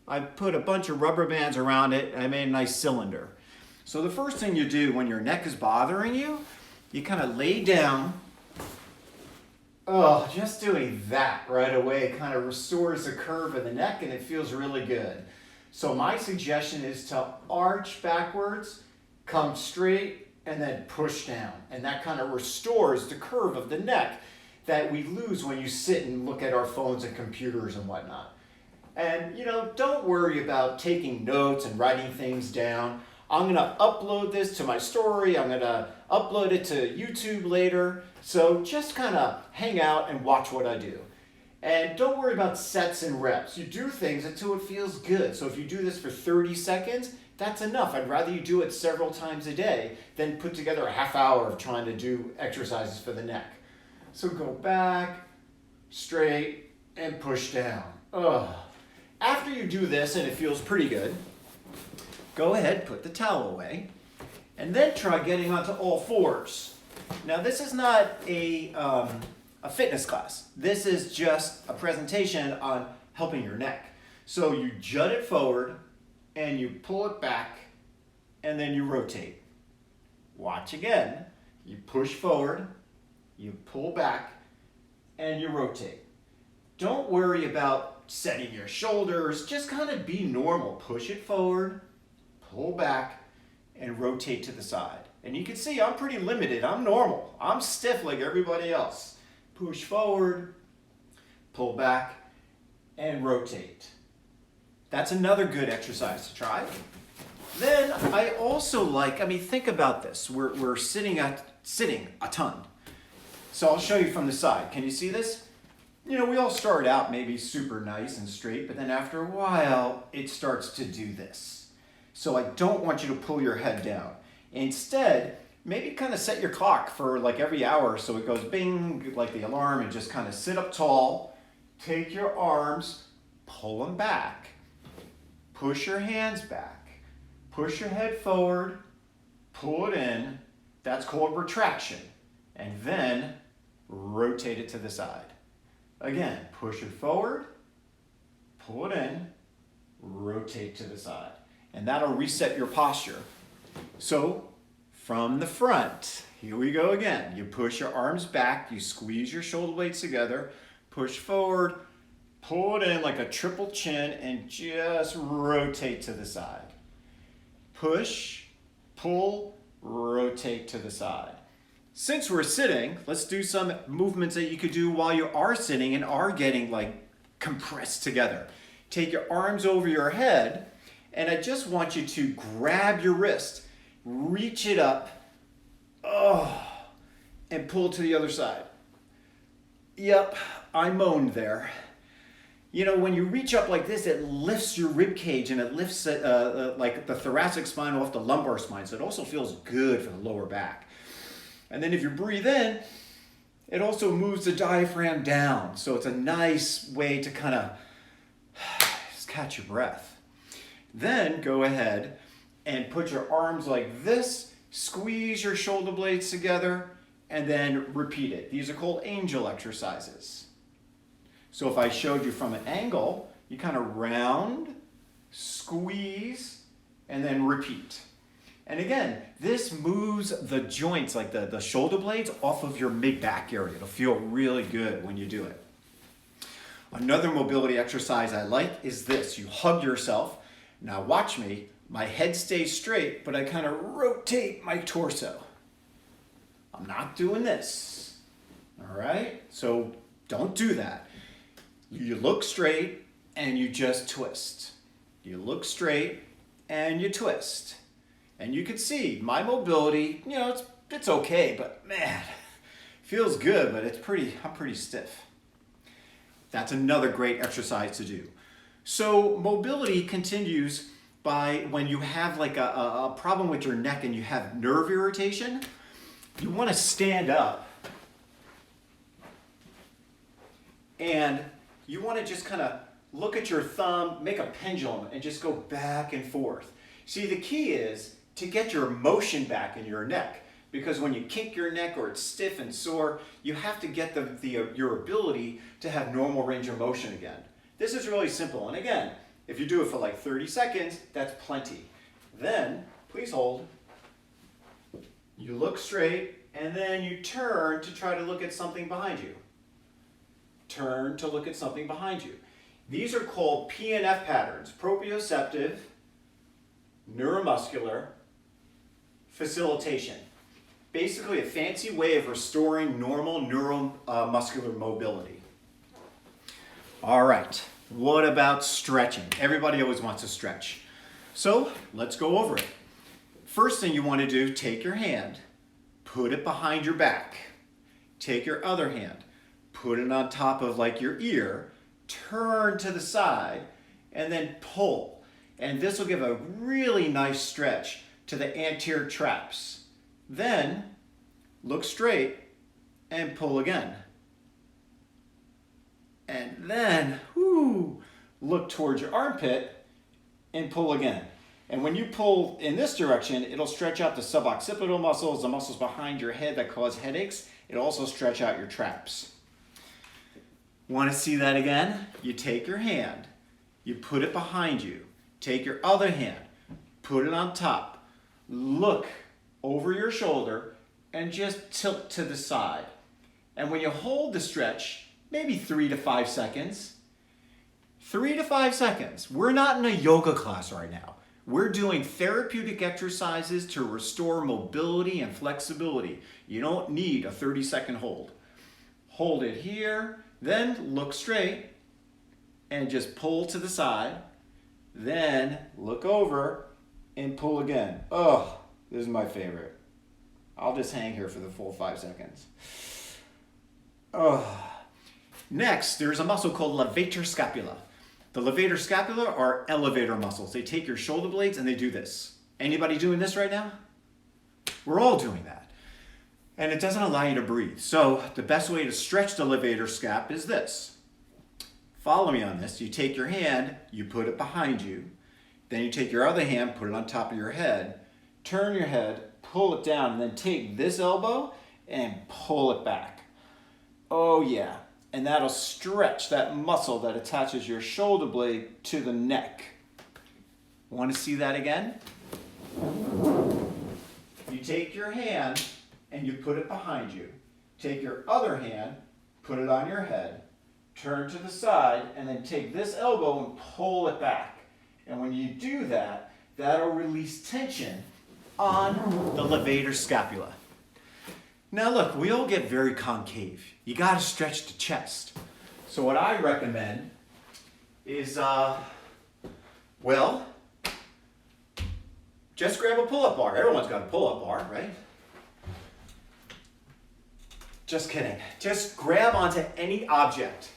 I put a bunch of rubber bands around it and I made a nice cylinder. So the first thing you do when your neck is bothering you, you kind of lay down. Oh, just doing that right away kind of restores the curve of the neck and it feels really good. So my suggestion is to arch backwards, come straight, and then push down. And that kind of restores the curve of the neck that we lose when you sit and look at our phones and computers and whatnot. And don't worry about taking notes and writing things down. I'm gonna upload this to my story. I'm gonna upload it to YouTube later. So just kind of hang out and watch what I do. And don't worry about sets and reps. You do things until it feels good. So if you do this for 30 seconds, that's enough. I'd rather you do it several times a day than put together a half hour of trying to do exercises for the neck. So go back, straight, and push down. Ugh. After you do this and it feels pretty good, go ahead, put the towel away, and then try getting onto all fours. Now this is not a fitness class. This is just a presentation on helping your neck. So you jut it forward, and you pull it back, and then you rotate. Watch again. You push forward, you pull back, and you rotate. Don't worry about setting your shoulders. Just kind of be normal. Push it forward, pull back, and rotate to the side. And you can see I'm pretty limited. I'm normal. I'm stiff like everybody else. Push forward, pull back, and rotate. That's another good exercise to try. Then I also think about this. We're sitting a ton. So I'll show you from the side. Can you see this? We all start out maybe super nice and straight, but then after a while, it starts to do this. So I don't want you to pull your head down. Instead, maybe kind of set your clock for like every hour so it goes bing, like the alarm, and just kind of sit up tall, take your arms, pull them back, push your hands back, push your head forward, pull it in. That's called retraction. And then rotate it to the side. Again, push it forward, pull it in, rotate to the side. And that'll reset your posture. So from the front, here we go again. You push your arms back, you squeeze your shoulder blades together, push forward, pull it in like a triple chin, and just rotate to the side. Push, pull, rotate to the side. Since we're sitting, let's do some movements that you could do while you are sitting and are getting compressed together. Take your arms over your head, and I just want you to grab your wrist, reach it up, and pull to the other side. Yep, I moaned there. When you reach up like this, it lifts your rib cage and it lifts like the thoracic spine off the lumbar spine. So it also feels good for the lower back. And then if you breathe in, it also moves the diaphragm down. So it's a nice way to kind of just catch your breath. Then go ahead and put your arms like this, squeeze your shoulder blades together, and then repeat it. These are called angel exercises. So if I showed you from an angle, you kind of round, squeeze, and then repeat. And again, this moves the joints, like the shoulder blades, off of your mid-back area. It'll feel really good when you do it. Another mobility exercise I like is this. You hug yourself. Now watch me. My head stays straight, but I kind of rotate my torso. I'm not doing this. All right? So don't do that. You look straight and you just twist. You look straight and you twist. And you can see my mobility, it's okay, but man, feels good, but I'm pretty stiff. That's another great exercise to do. So mobility continues by when you have like a problem with your neck and you have nerve irritation, you want to stand up and you want to just kind of look at your thumb, make a pendulum, and just go back and forth. See, the key is to get your motion back in your neck, because when you kink your neck or it's stiff and sore, you have to get your ability to have normal range of motion again. This is really simple. And again, If you do it for like 30 seconds, that's plenty. Then, please hold. You look straight, and then you turn to try to look at something behind you. Turn to look at something behind you. These are called PNF patterns, proprioceptive, neuromuscular, facilitation. Basically a fancy way of restoring normal neuromuscular mobility. All right, what about stretching? Everybody always wants to stretch. So let's go over it. First thing you want to do, take your hand, put it behind your back. Take your other hand, put it on top of like your ear, turn to the side, and then pull. And this will give a really nice stretch to the anterior traps. Then look straight and pull again. And then look towards your armpit and pull again. And when you pull in this direction, it'll stretch out the suboccipital muscles, the muscles behind your head that cause headaches. It'll also stretch out your traps. Want to see that again? You take your hand, you put it behind you. Take your other hand, put it on top. Look over your shoulder and just tilt to the side. And when you hold the stretch, maybe 3 to 5 seconds. 3 to 5 seconds. We're not in a yoga class right now. We're doing therapeutic exercises to restore mobility and flexibility. You don't need a 30-second hold. Hold it here, then look straight and just pull to the side. Then look over and pull again. Oh, this is my favorite. I'll just hang here for the full 5 seconds. Oh. Next, there's a muscle called levator scapula. The levator scapula are elevator muscles. They take your shoulder blades and they do this. Anybody doing this right now? We're all doing that. And it doesn't allow you to breathe. So the best way to stretch the levator scap is this. Follow me on this. You take your hand, you put it behind you. Then you take your other hand, put it on top of your head. Turn your head, pull it down, and then take this elbow and pull it back. Oh yeah. And that'll stretch that muscle that attaches your shoulder blade to the neck. Want to see that again? You take your hand and you put it behind you. Take your other hand, put it on your head, turn to the side, and then take this elbow and pull it back. And when you do that, that'll release tension on the levator scapula. Now look, we all get very concave. You gotta stretch the chest. So what I recommend is, just grab a pull-up bar. Everyone's got a pull-up bar, right? Just kidding. Just grab onto any object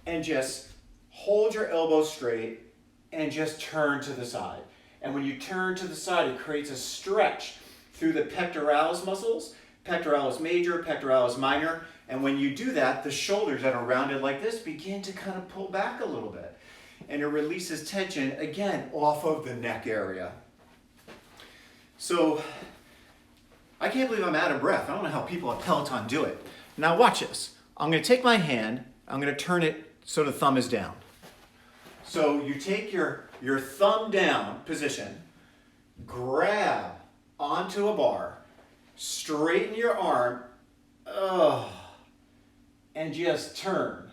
and just hold your elbow straight and just turn to the side. And when you turn to the side, it creates a stretch through the pectoralis muscles, pectoralis major, pectoralis minor, and when you do that, the shoulders that are rounded like this begin to kind of pull back a little bit. And it releases tension, again, off of the neck area. So, I can't believe I'm out of breath. I don't know how people at Peloton do it. Now watch this. I'm going to take my hand, I'm going to turn it so the thumb is down. So you take your thumb down position, grab onto a bar, straighten your arm, and just turn.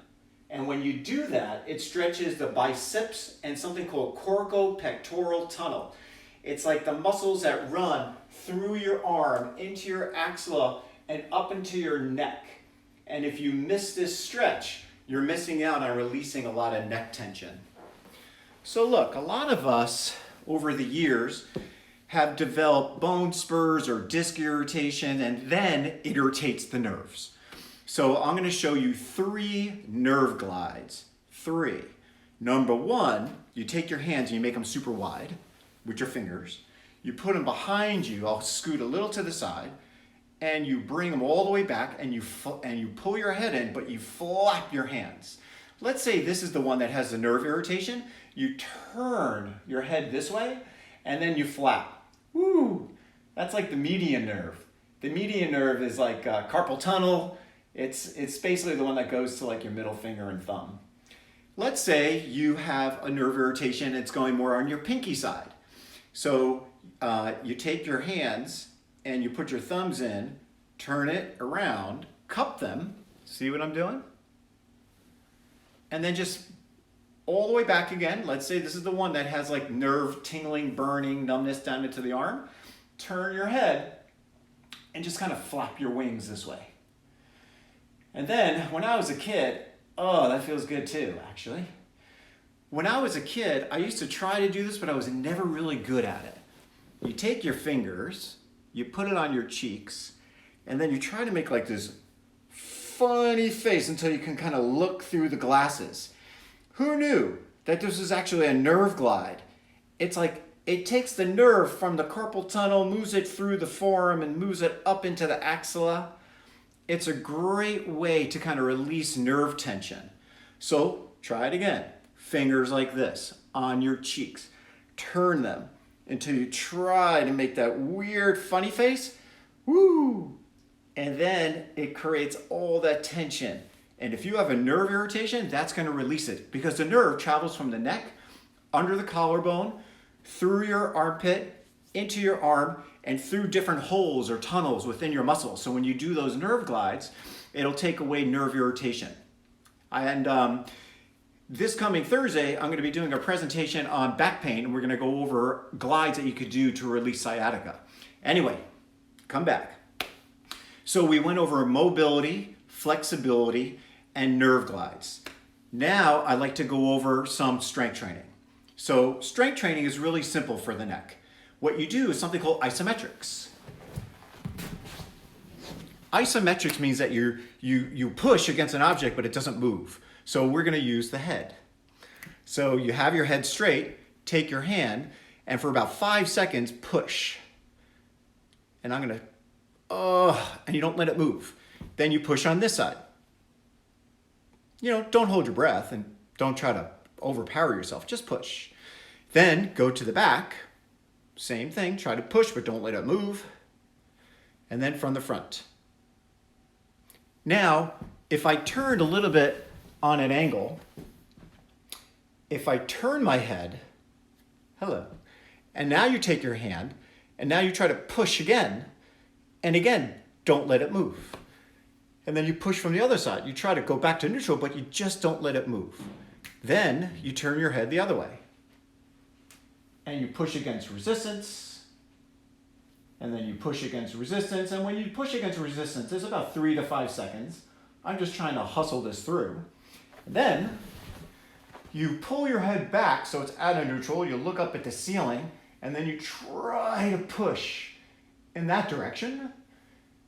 And when you do that, it stretches the biceps and something called corticopectoral tunnel. It's like the muscles that run through your arm, into your axilla, and up into your neck. And if you miss this stretch, you're missing out on releasing a lot of neck tension. So look, a lot of us over the years have developed bone spurs or disc irritation, and then it irritates the nerves. So I'm going to show you 3 nerve glides. 3. Number 1, you take your hands and you make them super wide with your fingers. You put them behind you. I'll scoot a little to the side, and you bring them all the way back, and you pull your head in, but you flap your hands. Let's say this is the one that has the nerve irritation. You turn your head this way, and then you flap. Woo! That's like the median nerve. The median nerve is like carpal tunnel. It's basically the one that goes to like your middle finger and thumb. let's say you have a nerve irritation, it's going more on your pinky side. So you take your hands and you put your thumbs in, turn it around, cup them, see what I'm doing? And then just all the way back again. Let's say this is the one that has like nerve tingling, burning, numbness down into the arm. Turn your head and just kind of flap your wings this way. And then when I was a kid, oh, that feels good too, actually. When I was a kid, I used to try to do this, but I was never really good at it. You take your fingers, you put it on your cheeks, and then you try to make like this funny face until you can kind of look through the glasses. Who knew that this is actually a nerve glide? It's like it takes the nerve from the carpal tunnel, moves it through the forearm, and moves it up into the axilla. It's a great way to kind of release nerve tension. So try it again. Fingers like this on your cheeks. Turn them until you try to make that weird funny face. Woo! And then it creates all that tension. And if you have a nerve irritation, that's going to release it because the nerve travels from the neck, under the collarbone, through your armpit, into your arm, and through different holes or tunnels within your muscles. So when you do those nerve glides, it'll take away nerve irritation. And this coming Thursday, I'm going to be doing a presentation on back pain, and we're going to go over glides that you could do to release sciatica. Anyway, come back. So we went over mobility, flexibility, and nerve glides. Now I'd like to go over some strength training. So strength training is really simple for the neck. What you do is something called isometrics. Isometrics means that you push against an object, but it doesn't move. So we're going to use the head. So you have your head straight, take your hand, and for about 5 seconds, push. And I'm going to, and you don't let it move. Then you push on this side. You know, don't hold your breath and don't try to overpower yourself, just push. Then go to the back, same thing, try to push, but don't let it move. And then from the front. Now, if I turned a little bit on an angle, if I turn my head, hello, and now you take your hand, and now you try to push again, and again, don't let it move. And then you push from the other side. You try to go back to neutral, but you just don't let it move. Then you turn your head the other way. And you push against resistance. And then you push against resistance. And when you push against resistance, it's about 3 to 5 seconds. I'm just trying to hustle this through. And then you pull your head back so it's out of neutral. You look up at the ceiling. And then you try to push in that direction.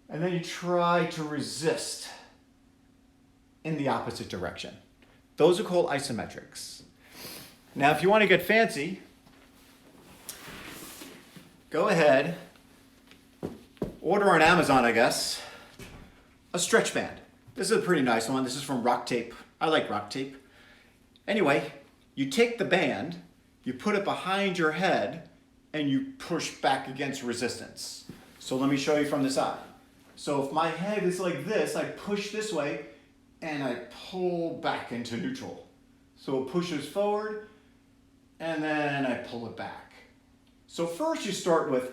And then you try to resist in the opposite direction. Those are called isometrics. Now, if you want to get fancy, go ahead, order on Amazon, I guess, a stretch band. This is a pretty nice one. This is from Rock Tape. I like Rock Tape. Anyway, you take the band, you put it behind your head, and you push back against resistance. So let me show you from the side. So if my head is like this, I push this way and I pull back into neutral. So it pushes forward and then I pull it back. So first you start with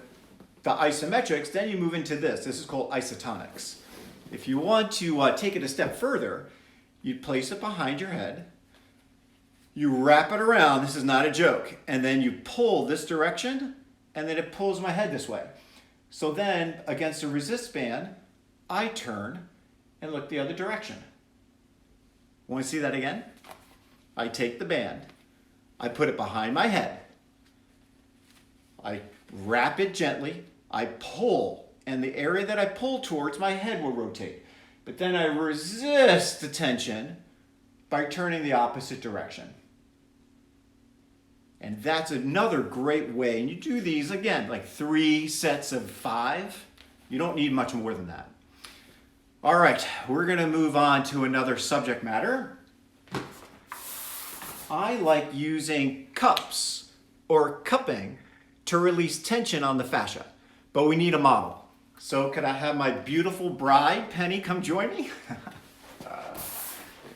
the isometrics, then you move into this. This is called isotonics. If you want to take it a step further, you place it behind your head, you wrap it around, this is not a joke, and then you pull this direction and then it pulls my head this way. So then, against the resist band, I turn and look the other direction. Want to see that again? I take the band, I put it behind my head, I wrap it gently, I pull, and the area that I pull towards, my head will rotate. But then I resist the tension by turning the opposite direction. And that's another great way. And you do these, again, like 3 sets of 5. You don't need much more than that. All right, we're going to move on to another subject matter. I like using cups or cupping to release tension on the fascia. But we need a model. So could I have my beautiful bride, Penny, come join me?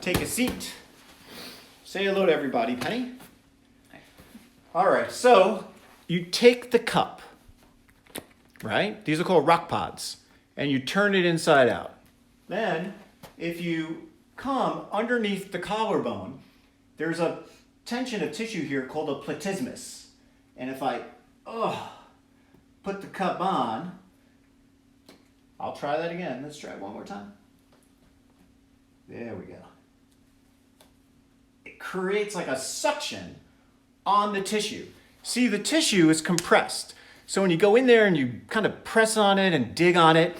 Take a seat. Say hello to everybody, Penny. All right, so you take the cup, right? These are called rock pods, and you turn it inside out. Then, if you come underneath the collarbone, there's a tension of tissue here called a platysmus. And if I put the cup on, I'll try that again. Let's try it one more time. There we go. It creates like a suction on the tissue. See, the tissue is compressed. So when you go in there and you kind of press on it and dig on it,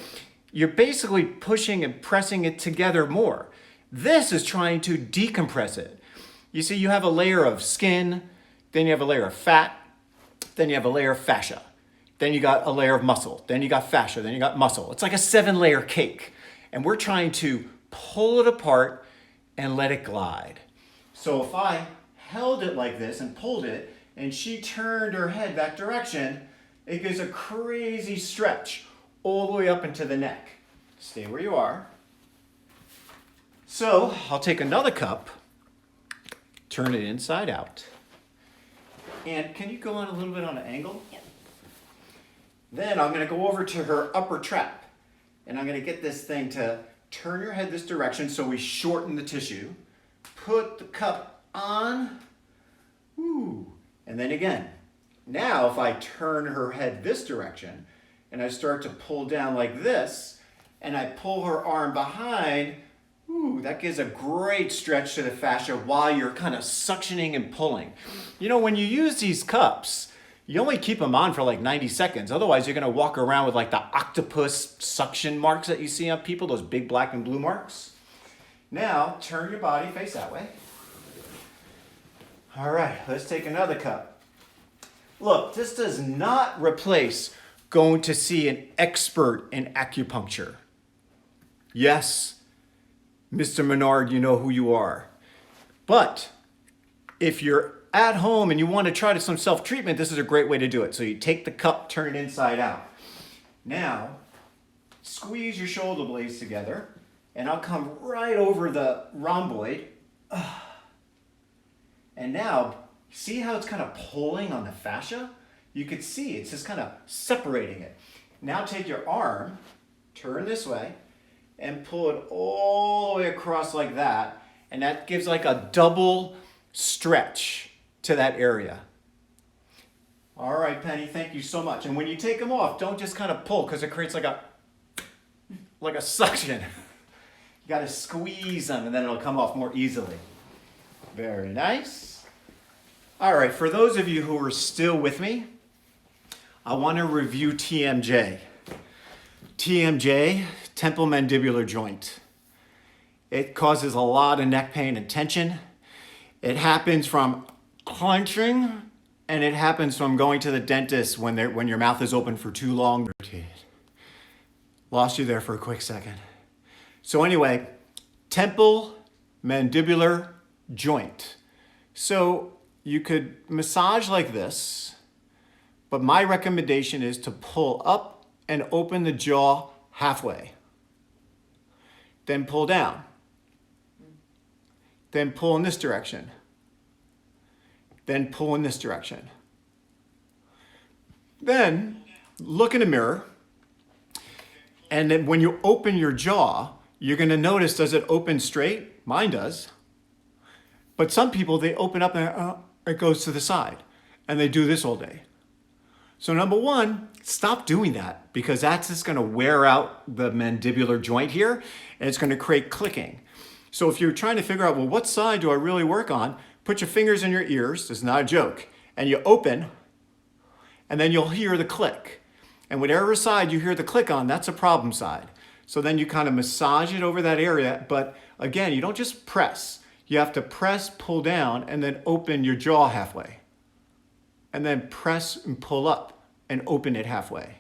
you're basically pushing and pressing it together more. This is trying to decompress it. You see, you have a layer of skin, then you have a layer of fat, then you have a layer of fascia, then you got a layer of muscle, then you got fascia, then you got muscle. It's like a 7-layer cake. And we're trying to pull it apart and let it glide. So if I held it like this and pulled it, and she turned her head that direction, it gives a crazy stretch all the way up into the neck. Stay where you are. So I'll take another cup, turn it inside out. And can you go on a little bit on an angle? Yep. Then I'm going to go over to her upper trap. And I'm going to get this thing to turn your head this direction so we shorten the tissue. Put the cup on. Ooh. And then again. Now if I turn her head this direction and I start to pull down like this and I pull her arm behind, ooh, that gives a great stretch to the fascia while you're kind of suctioning and pulling. You know, when you use these cups, you only keep them on for like 90 seconds. Otherwise, you're going to walk around with like the octopus suction marks that you see on people, those big black and blue marks. Now, turn your body face that way. All right, let's take another cup. Look, this does not replace going to see an expert in acupuncture. Yes, Mr. Menard, you know who you are. But if you're at home and you want to try some self-treatment, this is a great way to do it. So you take the cup, turn it inside out. Now, squeeze your shoulder blades together, and I'll come right over the rhomboid. And now, see how it's kind of pulling on the fascia? You can see it's just kind of separating it. Now take your arm, turn this way, and pull it all the way across like that. And that gives like a double stretch to that area. All right, Penny, thank you so much. And when you take them off, don't just kind of pull because it creates like a suction. You got to squeeze them and then it'll come off more easily. Very nice. All right, for those of you who are still with me, I want to review TMJ. TMJ, temple mandibular joint. It causes a lot of neck pain and tension. It happens from clenching, and it happens from going to the dentist when your mouth is open for too long. Lost you there for a quick second. So anyway, temple mandibular joint. So you could massage like this, but my recommendation is to pull up and open the jaw halfway. Then pull down. Then pull in this direction. Then pull in this direction. Then look in the mirror. And then when you open your jaw, you're going to notice, does it open straight? Mine does. But some people, they open up and it goes to the side. And they do this all day. So number one, stop doing that because that's just going to wear out the mandibular joint here and it's going to create clicking. So if you're trying to figure out, well, what side do I really work on? Put your fingers in your ears. It's not a joke. And you open and then you'll hear the click. And whatever side you hear the click on, that's a problem side. So then you kind of massage it over that area. But again, you don't just press. You have to press, pull down, and then open your jaw halfway. And then press and pull up and open it halfway.